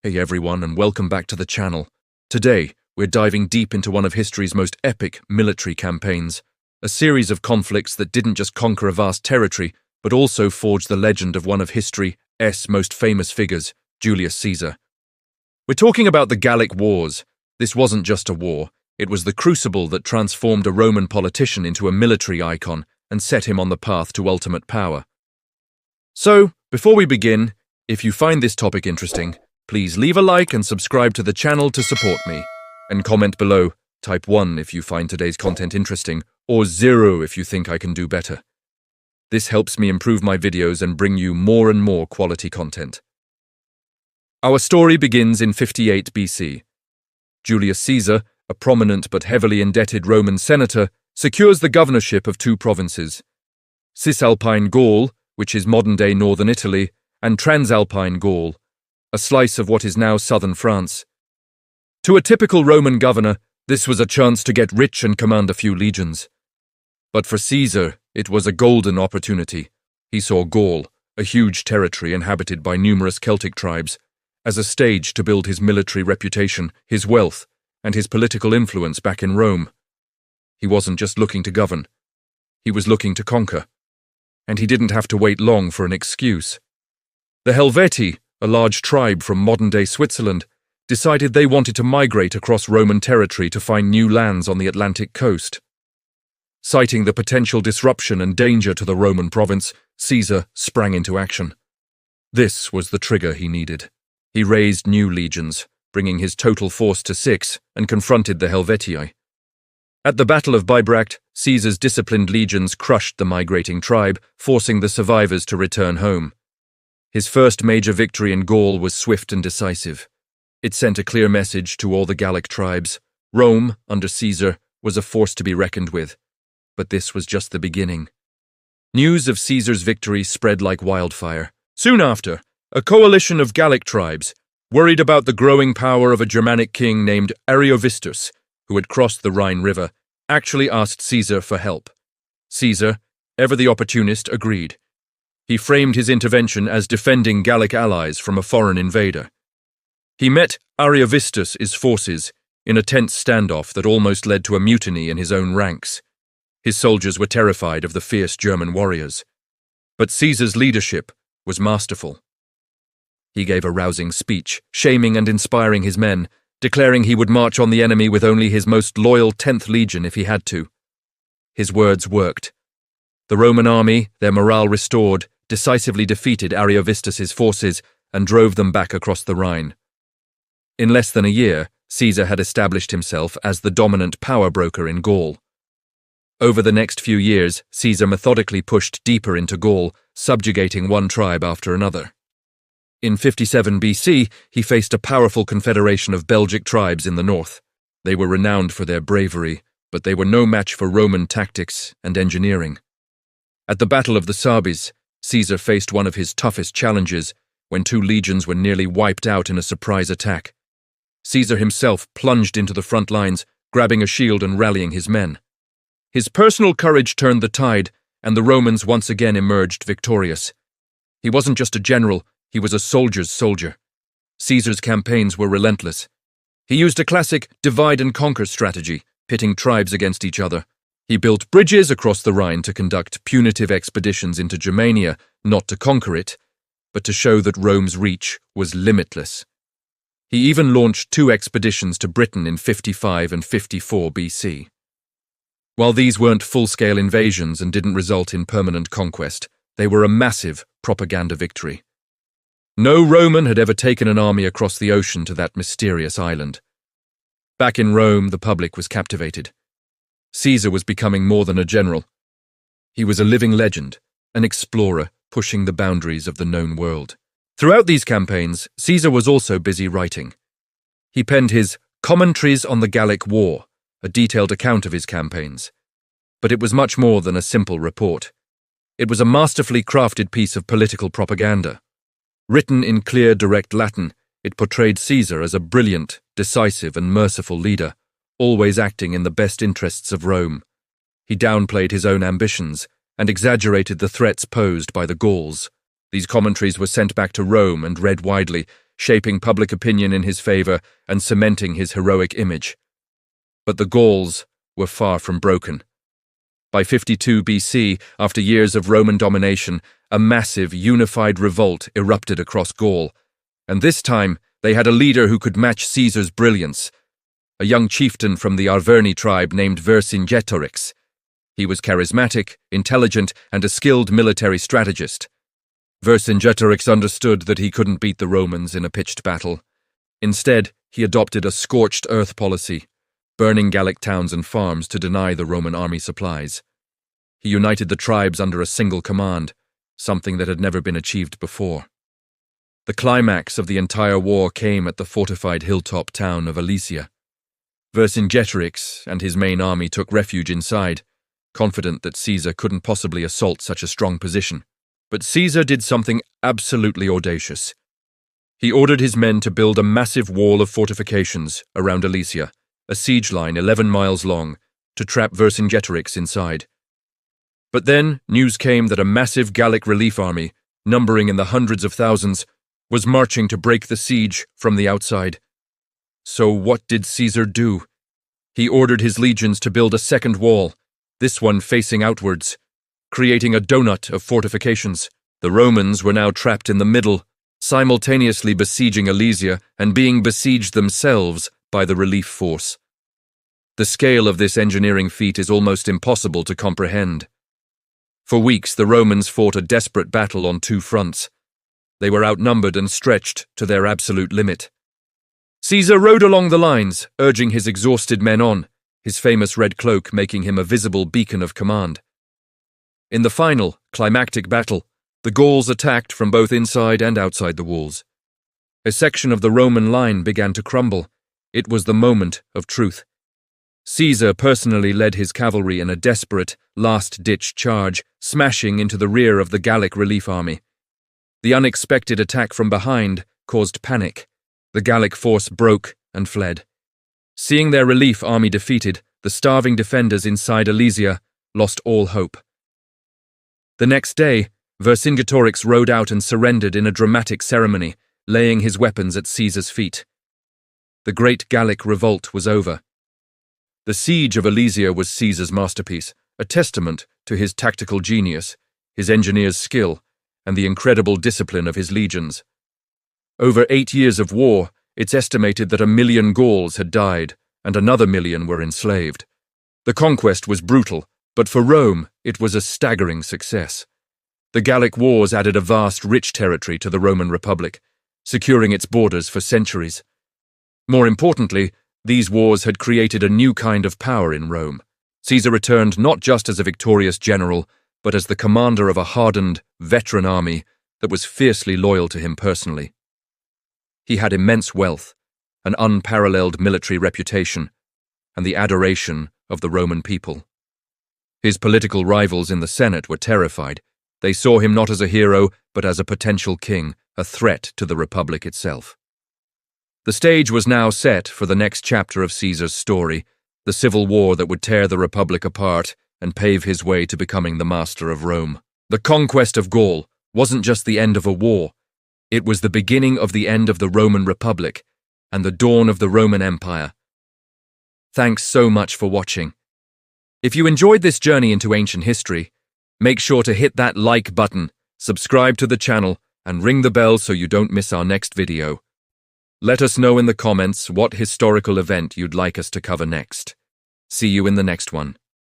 Hey everyone, and welcome back to the channel. Today, we're diving deep into one of history's most epic military campaigns, a series of conflicts that didn't just conquer a vast territory, but also forged the legend of one of history's most famous figures, Julius Caesar. We're talking about the Gallic Wars. This wasn't just a war, it was the crucible that transformed a Roman politician into a military icon and set him on the path to ultimate power. So, before we begin, if you find this topic interesting, please leave a like and subscribe to the channel to support me. And comment below, type 1 if you find today's content interesting, or 0 if you think I can do better. This helps me improve my videos and bring you more and more quality content. Our story begins in 58 BC. Julius Caesar, a prominent but heavily indebted Roman senator, secures the governorship of two provinces: Cisalpine Gaul, which is modern-day northern Italy, and Transalpine Gaul, a slice of what is now southern France. To a typical Roman governor, this was a chance to get rich and command a few legions. But for Caesar, it was a golden opportunity. He saw Gaul, a huge territory inhabited by numerous Celtic tribes, as a stage to build his military reputation, his wealth, and his political influence back in Rome. He wasn't just looking to govern. He was looking to conquer. And he didn't have to wait long for an excuse. The Helvetii, a large tribe from modern-day Switzerland, decided they wanted to migrate across Roman territory to find new lands on the Atlantic coast. Citing the potential disruption and danger to the Roman province, Caesar sprang into action. This was the trigger he needed. He raised new legions, bringing his total force to 6, and confronted the Helvetii. At the Battle of Bibracte, Caesar's disciplined legions crushed the migrating tribe, forcing the survivors to return home. His first major victory in Gaul was swift and decisive. It sent a clear message to all the Gallic tribes. Rome, under Caesar, was a force to be reckoned with. But this was just the beginning. News of Caesar's victory spread like wildfire. Soon after, a coalition of Gallic tribes, worried about the growing power of a Germanic king named Ariovistus, who had crossed the Rhine River, actually asked Caesar for help. Caesar, ever the opportunist, agreed. He framed his intervention as defending Gallic allies from a foreign invader. He met Ariovistus' forces in a tense standoff that almost led to a mutiny in his own ranks. His soldiers were terrified of the fierce German warriors. But Caesar's leadership was masterful. He gave a rousing speech, shaming and inspiring his men, declaring he would march on the enemy with only his most loyal 10th Legion if he had to. His words worked. The Roman army, their morale restored, decisively defeated Ariovistus' forces and drove them back across the Rhine. In less than a year, Caesar had established himself as the dominant power broker in Gaul. Over the next few years, Caesar methodically pushed deeper into Gaul, subjugating one tribe after another. In 57 BC, he faced a powerful confederation of Belgic tribes in the north. They were renowned for their bravery, but they were no match for Roman tactics and engineering. At the Battle of the Sabis, Caesar faced one of his toughest challenges when two legions were nearly wiped out in a surprise attack. Caesar himself plunged into the front lines, grabbing a shield and rallying his men. His personal courage turned the tide, and the Romans once again emerged victorious. He wasn't just a general, he was a soldier's soldier. Caesar's campaigns were relentless. He used a classic divide-and-conquer strategy, pitting tribes against each other. He built bridges across the Rhine to conduct punitive expeditions into Germania, not to conquer it, but to show that Rome's reach was limitless. He even launched 2 expeditions to Britain in 55 and 54 BC. While these weren't full-scale invasions and didn't result in permanent conquest, they were a massive propaganda victory. No Roman had ever taken an army across the ocean to that mysterious island. Back in Rome, the public was captivated. Caesar was becoming more than a general. He was a living legend, an explorer pushing the boundaries of the known world. Throughout these campaigns, Caesar was also busy writing. He penned his Commentaries on the Gallic War, a detailed account of his campaigns. But it was much more than a simple report. It was a masterfully crafted piece of political propaganda. Written in clear, direct Latin, it portrayed Caesar as a brilliant, decisive, and merciful leader, always acting in the best interests of Rome. He downplayed his own ambitions and exaggerated the threats posed by the Gauls. These commentaries were sent back to Rome and read widely, shaping public opinion in his favor and cementing his heroic image. But the Gauls were far from broken. By 52 BC, after years of Roman domination, a massive, unified revolt erupted across Gaul, and this time they had a leader who could match Caesar's brilliance, a young chieftain from the Arverni tribe named Vercingetorix. He was charismatic, intelligent, and a skilled military strategist. Vercingetorix understood that he couldn't beat the Romans in a pitched battle. Instead, he adopted a scorched earth policy, burning Gallic towns and farms to deny the Roman army supplies. He united the tribes under a single command, something that had never been achieved before. The climax of the entire war came at the fortified hilltop town of Alesia. Vercingetorix and his main army took refuge inside, confident that Caesar couldn't possibly assault such a strong position. But Caesar did something absolutely audacious. He ordered his men to build a massive wall of fortifications around Alesia, a siege line 11 miles long, to trap Vercingetorix inside. But then news came that a massive Gallic relief army, numbering in the hundreds of thousands, was marching to break the siege from the outside. So what did Caesar do? He ordered his legions to build a second wall, this one facing outwards, creating a donut of fortifications. The Romans were now trapped in the middle, simultaneously besieging Alesia and being besieged themselves by the relief force. The scale of this engineering feat is almost impossible to comprehend. For weeks, the Romans fought a desperate battle on two fronts. They were outnumbered and stretched to their absolute limit. Caesar rode along the lines, urging his exhausted men on, his famous red cloak making him a visible beacon of command. In the final, climactic battle, the Gauls attacked from both inside and outside the walls. A section of the Roman line began to crumble. It was the moment of truth. Caesar personally led his cavalry in a desperate, last-ditch charge, smashing into the rear of the Gallic relief army. The unexpected attack from behind caused panic. The Gallic force broke and fled. Seeing their relief army defeated, the starving defenders inside Alesia lost all hope. The next day, Vercingetorix rode out and surrendered in a dramatic ceremony, laying his weapons at Caesar's feet. The great Gallic revolt was over. The siege of Alesia was Caesar's masterpiece, a testament to his tactical genius, his engineer's skill, and the incredible discipline of his legions. Over 8 years of war, it's estimated that 1 million Gauls had died, and another 1 million were enslaved. The conquest was brutal, but for Rome, it was a staggering success. The Gallic Wars added a vast, rich territory to the Roman Republic, securing its borders for centuries. More importantly, these wars had created a new kind of power in Rome. Caesar returned not just as a victorious general, but as the commander of a hardened, veteran army that was fiercely loyal to him personally. He had immense wealth, an unparalleled military reputation, and the adoration of the Roman people. His political rivals in the Senate were terrified. They saw him not as a hero, but as a potential king, a threat to the Republic itself. The stage was now set for the next chapter of Caesar's story, the civil war that would tear the Republic apart and pave his way to becoming the master of Rome. The conquest of Gaul wasn't just the end of a war. It was the beginning of the end of the Roman Republic and the dawn of the Roman Empire. Thanks so much for watching. If you enjoyed this journey into ancient history, make sure to hit that like button, subscribe to the channel, and ring the bell so you don't miss our next video. Let us know in the comments what historical event you'd like us to cover next. See you in the next one.